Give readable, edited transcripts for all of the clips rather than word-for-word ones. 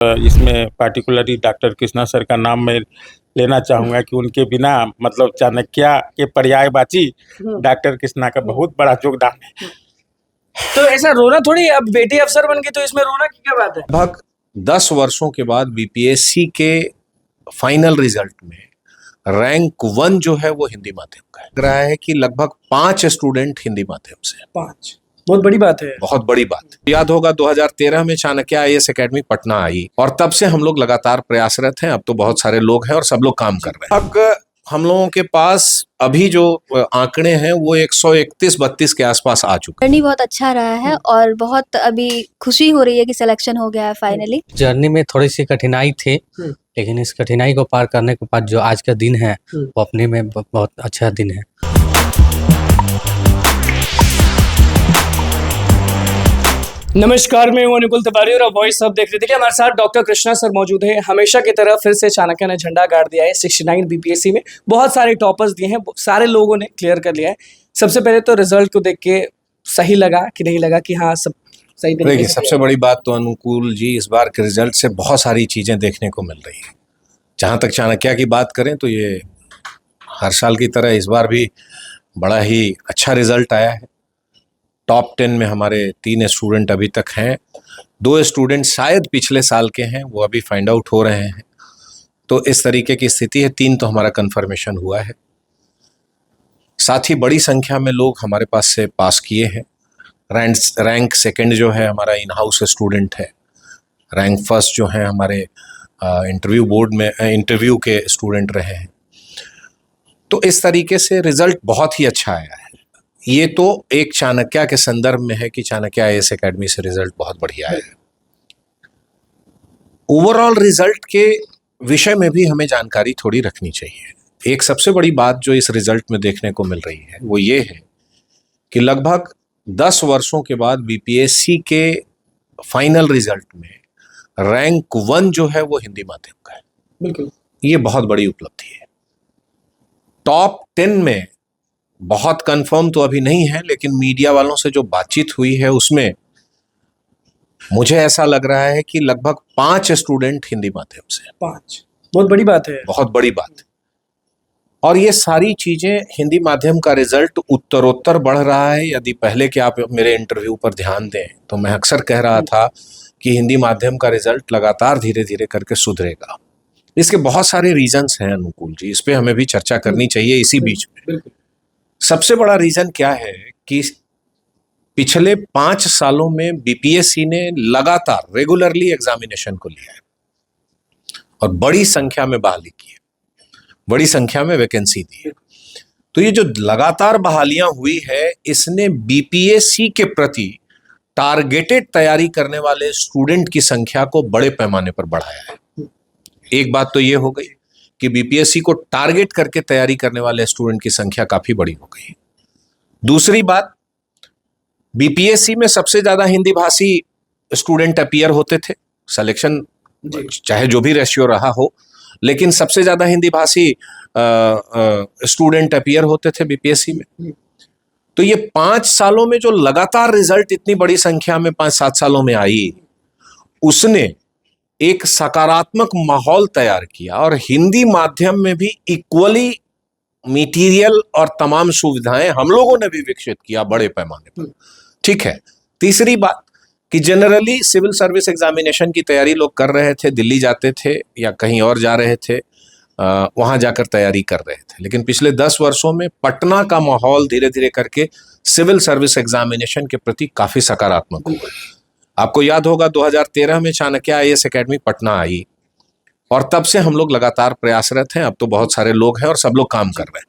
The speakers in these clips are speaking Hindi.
इसमें पार्टिकुलरली डॉक्टर कृष्णा सर का नाम मैं लेना चाहूँगा कि उनके बिना मतलब चाणक्य के पर्यायवाची डॉक्टर कृष्णा का बहुत बड़ा योगदान है। तो ऐसा रोना थोड़ी, अब बेटी अफसर बन गई तो इसमें रोना की क्या बात है। लगभग 10 वर्षों के बाद बीपीएससी के फाइनल रिजल्ट में रैंक 1 जो है वो हिंदी माध्यम का है। लग रहा है कि लगभग 5 स्टूडेंट हिंदी माध्यम से। 5 बहुत बड़ी बात है। बहुत बड़ी बात। याद होगा 2013 में चाणक्य आईएएस एकेडमी पटना आई और तब से हम लोग लगातार प्रयासरत हैं। अब तो बहुत सारे लोग हैं और सब लोग काम कर रहे हैं। अब हम लोगों के पास अभी जो आंकड़े हैं वो 131-32 के आसपास आ चुके हैं। जर्नी बहुत अच्छा रहा है और बहुत अभी खुशी हो रही है कि सिलेक्शन हो गया है फाइनली। जर्नी में थोड़ी सी कठिनाई थी, लेकिन इस कठिनाई को पार करने के बाद जो आज का दिन है वो अपने में बहुत अच्छा दिन है। नमस्कार, मैं हूं अनुकुल तिवारी और वॉइस ऑफ देख रहे थे कि हमारे साथ डॉक्टर कृष्णा सर मौजूद हैं। हमेशा की तरह फिर से चाणक्य ने झंडा गाड़ दिया है 69 बीपीएससी में। बहुत सारे टॉपर्स दिए हैं, सारे लोगों ने क्लियर कर लिया है। सबसे पहले तो रिजल्ट को देख के सही लगा कि नहीं लगा कि हाँ सब सही तरीके देखिए, से। सबसे बड़ी बात तो अनुकूल जी, इस बार के रिजल्ट से बहुत सारी चीजें देखने को मिल रही है। जहाँ तक चाणक्य की बात करें तो ये हर साल की तरह इस बार भी बड़ा ही अच्छा रिजल्ट आया है। टॉप 10 में हमारे 3 स्टूडेंट अभी तक हैं। 2 स्टूडेंट शायद पिछले साल के हैं, वो अभी फाइंड आउट हो रहे हैं। तो इस तरीके की स्थिति है। 3 तो हमारा कंफर्मेशन हुआ है। साथ ही बड़ी संख्या में लोग हमारे पास से पास किए हैं। रैंक सेकंड जो है हमारा इन हाउस स्टूडेंट है। रैंक फर्स्ट जो है हमारे इंटरव्यू बोर्ड में इंटरव्यू के स्टूडेंट रहे हैं। तो इस तरीके से रिजल्ट बहुत ही अच्छा आया है। ये तो एक चाणक्य के संदर्भ में है कि चाणक्य आईएएस एकेडमी से रिजल्ट बहुत बढ़िया आया है। ओवरऑल रिजल्ट के विषय में भी हमें जानकारी थोड़ी रखनी चाहिए। एक सबसे बड़ी बात जो इस रिजल्ट में देखने को मिल रही है वो ये है कि लगभग 10 वर्षों के बाद बीपीएससी के फाइनल रिजल्ट में रैंक 1 जो है वो हिंदी माध्यम का है। बिल्कुल, ये बहुत बड़ी उपलब्धि है। टॉप 10 में बहुत कंफर्म तो अभी नहीं है, लेकिन मीडिया वालों से जो बातचीत हुई है उसमें मुझे ऐसा लग रहा है कि लगभग 5 स्टूडेंट हिंदी माध्यम से। 5 बहुत बड़ी बात है। बहुत बड़ी बात। और ये सारी चीजें, हिंदी माध्यम का रिजल्ट उत्तरोत्तर बढ़ रहा है। यदि पहले के आप मेरे इंटरव्यू पर ध्यान दें तो मैं अक्सर कह रहा था कि हिंदी माध्यम का रिजल्ट लगातार धीरे धीरे करके सुधरेगा। इसके बहुत सारे रीजंस हैं अनुकूल जी, इस पे हमें भी चर्चा करनी चाहिए इसी बीच में। सबसे बड़ा रीजन क्या है कि पिछले 5 सालों में बीपीएससी ने लगातार रेगुलरली एग्जामिनेशन को लिया है और बड़ी संख्या में बहाली की है, बड़ी संख्या में वैकेंसी दी है। तो ये जो लगातार बहालियां हुई है, इसने बीपीएससी के प्रति टारगेटेड तैयारी करने वाले स्टूडेंट की संख्या को बड़े पैमाने पर बढ़ाया है। एक बात तो ये हो गई कि बीपीएससी को टारगेट करके तैयारी करने वाले स्टूडेंट की संख्या काफी बड़ी हो गई। दूसरी बात, बीपीएससी में सबसे ज्यादा हिंदी भाषी स्टूडेंट अपीयर होते थे। सिलेक्शन चाहे जो भी रेशियो रहा हो, लेकिन सबसे ज्यादा हिंदी भाषी स्टूडेंट अपीयर होते थे बीपीएससी में। तो ये 5 सालों में जो लगातार रिजल्ट इतनी बड़ी संख्या में 5-7 सालों में आई, उसने एक सकारात्मक माहौल तैयार किया और हिंदी माध्यम में भी इक्वली मटेरियल और तमाम सुविधाएं हम लोगों ने भी विकसित किया बड़े पैमाने पर। ठीक है। तीसरी बात कि जनरली सिविल सर्विस एग्जामिनेशन की तैयारी लोग कर रहे थे, दिल्ली जाते थे या कहीं और जा रहे थे, वहां जाकर तैयारी कर रहे थे। लेकिन पिछले 10 वर्षों में पटना का माहौल धीरे धीरे करके सिविल सर्विस एग्जामिनेशन के प्रति काफी सकारात्मक हुआ। आपको याद होगा 2013 में चाणक्य आईएएस एकेडमी पटना आई और तब से हम लोग लगातार प्रयासरत हैं। अब तो बहुत सारे लोग हैं और सब लोग काम कर रहे हैं।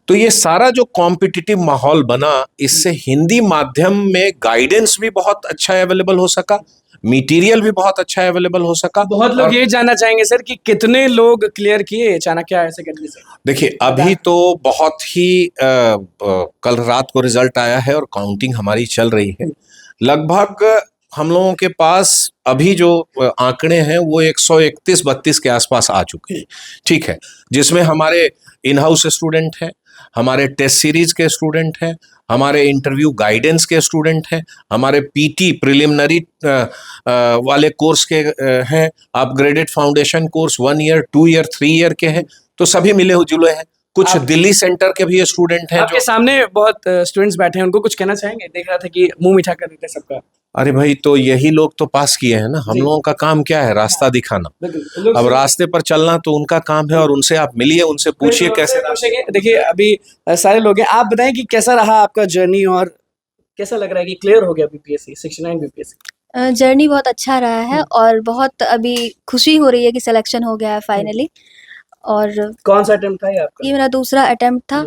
तो ये सारा जो कॉम्पिटिटिव माहौल बना, इससे हिंदी माध्यम में गाइडेंस भी बहुत अच्छा अवेलेबल हो सका, मटेरियल भी बहुत अच्छा अवेलेबल हो सका। बहुत लोग ये जानना चाहेंगे सर कि कितने लोग क्लियर किए चाणक्य आईएएस एकेडमी से। देखिए, अभी तो बहुत ही कल रात को रिजल्ट आया है और काउंटिंग हमारी चल रही है। लगभग हम लोगों के पास अभी जो आंकड़े हैं वो 131-32 के आसपास आ चुके हैं। ठीक है। जिसमें हमारे इन हाउस स्टूडेंट हैं, हमारे टेस्ट सीरीज के स्टूडेंट हैं, हमारे इंटरव्यू गाइडेंस के स्टूडेंट हैं, हमारे पीटी प्रिलिमिनरी वाले कोर्स के हैं, upgraded foundation course 1 year 2 year 3 year के हैं, तो सभी मिले जुले हैं। कुछ दिल्ली सेंटर के भी स्टूडेंट हैं आपके सामने बहुत स्टूडेंट्स बैठे हैं, उनको कुछ कहना चाहेंगे? देख रहा था कि मुंह मीठा कर देते हैं सबका। अरे भाई, तो यही लोग तो पास किए हैं ना, हम लोगों का काम क्या है? रास्ता दिखाना। बिल्कुल। अब रास्ते पर चलना तो उनका काम है, और उनसे आप मिलिए, उनसे पूछिए कैसे। पूछेंगे। देखिए अभी सारे लोग हैं, आप बताएं कि कैसा रहा आपका जर्नी और कैसा लग रहा है कि क्लियर हो गया बीपीएससी 69 बीपीएससी? जर्नी बहुत अच्छा रहा है और बहुत अभी खुशी हो रही है कि सिलेक्शन हो गया है फाइनली। और कौन सा अटेम्प्ट था ये आपका? ये मेरा दूसरा अटेम्प्ट था।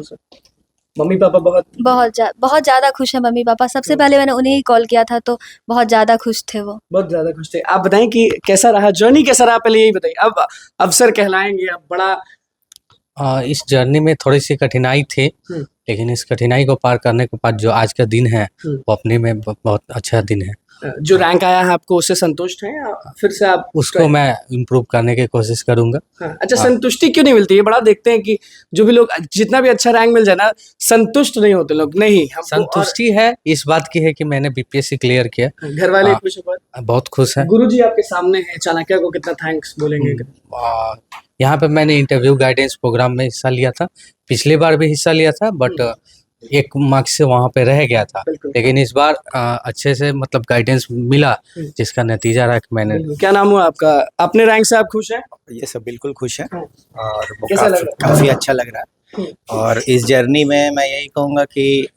मम्मी पापा बहुत ज़्यादा खुश है मम्मी पापा। सबसे पहले मैंने उन्हें ही कॉल किया था, तो बहुत ज़्यादा खुश थे वो। बहुत ज्यादा खुश थे। आप बताएं कि कैसा रहा जर्नी, कैसा रहा? पहले यही बताइए। अब अफसर कहलाएंगे, अब बड़ा इस जर्नी में थोड़ी सी कठिनाई थी, लेकिन इस कठिनाई को पार करने के बाद जो आज का दिन है वो अपने में बहुत अच्छा दिन है। जो रैंक आया है आपको उससे संतुष्ट हैं या फिर से आप उसको मैं इम्प्रूव करने की कोशिश करूंगा। अच्छा, संतुष्टि क्यों नहीं मिलती है? बड़ा देखते हैं कि जो भी लोग जितना भी अच्छा रैंक मिल जाए ना, संतुष्ट नहीं होते लोग। नहीं, संतुष्टि है इस बात की है कि मैंने बीपीएससी क्लियर किया। घर वाले खुश हैं, बहुत खुश है। गुरुजी आपके सामने है, चाणक्य को कितना थैंक्स बोलेंगे? यहाँ पे मैंने इंटरव्यू गाइडेंस प्रोग्राम में हिस्सा लिया था, पिछली बार भी हिस्सा लिया था, बट 1 मार्क्स से वहाँ पे रह गया था, लेकिन इस बार अच्छे से मतलब गाइडेंस मिला, जिसका नतीजा रहा कि मैंने। क्या नाम हुआ आपका? अपने रैंक से आप खुश हैं? ये सब बिल्कुल खुश है और वो कैसा लग रहा है? काफी अच्छा लग रहा है। और इस जर्नी में मैं यही कहूँगा कि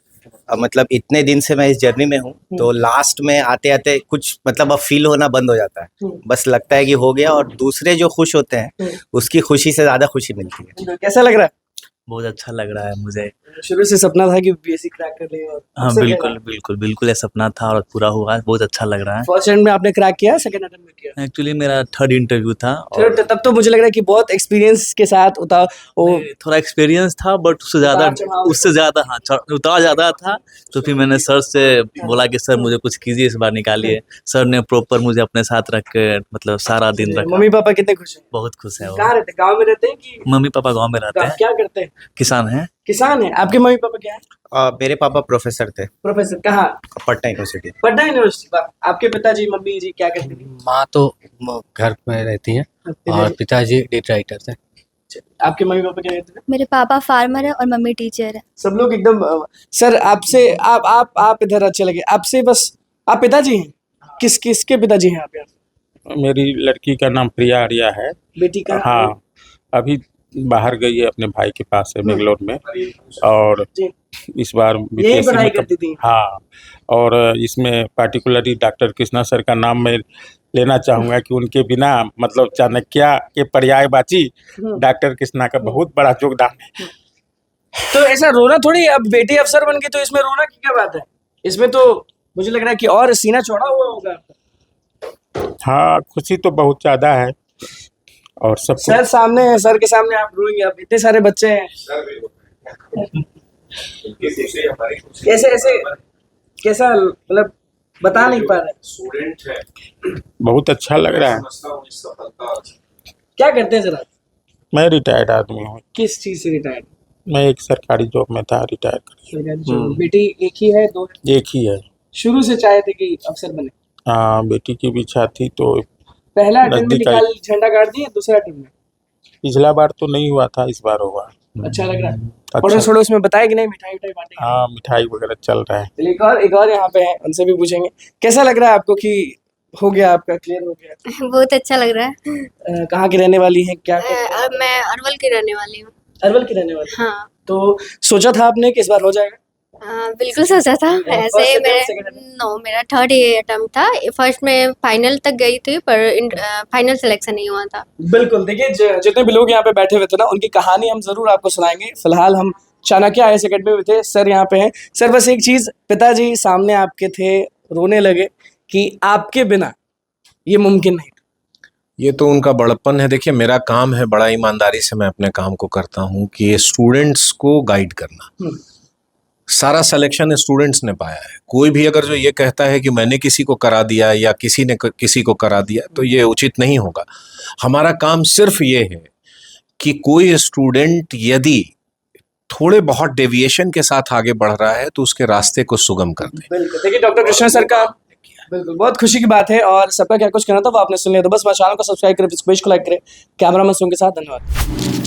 मतलब इतने दिन से मैं इस जर्नी में हूँ, तो लास्ट में आते आते कुछ मतलब अब फील होना बंद हो जाता है। बस लगता है कि हो गया, और दूसरे जो खुश होते हैं उसकी खुशी से ज्यादा खुशी मिलती है। कैसा लग रहा है? बहुत अच्छा लग रहा है मुझे। शुरू से सपना था कि बीपीएससी क्रैक कर लेंगे? हाँ बिल्कुल ये सपना था और पूरा हुआ। बहुत अच्छा लग रहा है। फर्स्ट अटेम्प्ट में आपने क्रैक किया, सेकंड अटेम्प्ट में किया? एक्चुअली मेरा 3rd इंटरव्यू था। तब तो मुझे लग रहा है कि बहुत एक्सपीरियंस के साथ थोड़ा एक्सपीरियंस था, बट उससे ज्यादा हाँ उतार ज्यादा था। तो फिर मैंने सर से बोला कि सर मुझे कुछ कीजिए, इस बार निकालिए। सर ने प्रॉपर मुझे अपने साथ रख के मतलब सारा दिन रखा। मम्मी पापा कितने खुश हैं? बहुत खुश है। कहाँ रहते? गाँव में रहते हैं कि? मम्मी पापा गाँव में रहते हैं। क्या करते हैं? किसान है। किसान है। आपके मम्मी पापा क्या है? मेरे पापा प्रोफेसर थे। प्रोफेसर कहाँ? पटना यूनिवर्सिटी। पटना यूनिवर्सिटी। आपके पिताजी मम्मी जी क्या करते थे? माँ तो घर में रहती है और पिताजी डेटा राइटर थे। आपके मम्मी पापा क्या करते थे? मेरे पापा फार्मर है और मम्मी टीचर है। सब लोग एकदम। सर आपसे आप इधर अच्छे लगे। आपसे बस, आप पिताजी हैं? किसके पिताजी हैं आप यार? मेरी लड़की का नाम प्रिया आर्या है। बेटी का? हाँ, अभी बाहर गई है अपने भाई के पास है बेंगलोर में, और इस बार यही पढ़ाई करती थी? हाँ, और इसमें पार्टिकुलरली डॉक्टर कृष्णा सर का नाम मैं लेना चाहूँगा कि उनके बिना मतलब चाणक्य के पर्यायवाची डॉक्टर कृष्णा का बहुत बड़ा योगदान है। तो ऐसा रोना थोड़ी, अब बेटी अफसर बन गई तो इसमें रोना की क्या बात है? इसमें तो मुझे लग रहा है कि और सीना चौड़ा हुआ होगा। हाँ, खुशी तो बहुत ज्यादा है। और सब सर सामने है, सर के सामने आप रोएंगे? आप इतने सारे बच्चे हैं, कैसा मतलब बता नहीं पा रहे? स्टूडेंट है। बहुत अच्छा लग रहा है। क्या करते हैं सर आप? मैं रिटायर्ड आदमी हूँ। किस चीज से रिटायर्ड? मैं एक सरकारी जॉब में था, रिटायर कर गया। बेटी एक ही है, दो है? एक ही है। शुरू से चाहे थे कि अफसर बने? हाँ, बेटी की भी इच्छा थी। तो पहला अटेम्प्ट में निकाल झंडा गाड़ दिए, दूसरा अटेम्प्ट में? पिछला बार तो नहीं हुआ था, इस बार होगा। अच्छा लग रहा है? अच्छा। पड़ोस वड़ोस में बताया कि नहीं? मिठाई बांटे? हाँ, मिठाई वगैरह चल रहा है। चलिए एक और यहाँ पे है, उनसे भी पूछेंगे कैसा लग रहा है आपको कि हो गया आपका, क्लियर हो गया? बहुत अच्छा लग रहा है। कहाँ की रहने वाली हैं? क्या मैं अरवल की रहने वाली हूँ। अरवल की रहने वाली? हाँ। तो सोचा था आपने कि इस बार हो जाएगा? बिल्कुल सोचा था। ऐसे मेरा 3rd अटेम्प्ट था। फर्स्ट में फाइनल तक गई थी, पर फाइनल सिलेक्शन नहीं हुआ था। बिल्कुल। देखिए जितने भी लोग यहाँ पे बैठे हुए थे ना, उनकी कहानी हम जरूर आपको सुनाएंगे। फिलहाल हम चाणक्य IAS अकेडमी में थे। सर यहाँ पे हैं। सर बस एक चीज, पिताजी सामने आपके थे, रोने लगे कि आपके बिना ये मुमकिन नहीं। ये तो उनका बड़प्पन है। देखिए, मेरा काम है, बड़ा ईमानदारी से मैं अपने काम को करता हूँ कि स्टूडेंट्स को गाइड करना। सारा सिलेक्शन स्टूडेंट्स ने पाया है। कोई भी अगर जो ये कहता है कि मैंने किसी को करा दिया या किसी ने किसी को करा दिया, तो ये उचित नहीं होगा। हमारा काम सिर्फ ये है कि कोई स्टूडेंट यदि थोड़े बहुत डेविएशन के साथ आगे बढ़ रहा है तो उसके रास्ते को सुगम कर दे। बिल्कुल। देखिए डॉक्टर कृष्णा सर का बिल्कुल बहुत खुशी की बात है, और सबका क्या कुछ कहना था वो आपने सुन लिया। तो बस हमारे चैनल को सब्सक्राइब करें, इस पेज को लाइक करें। कैमरामैन सोम के साथ धन्यवाद।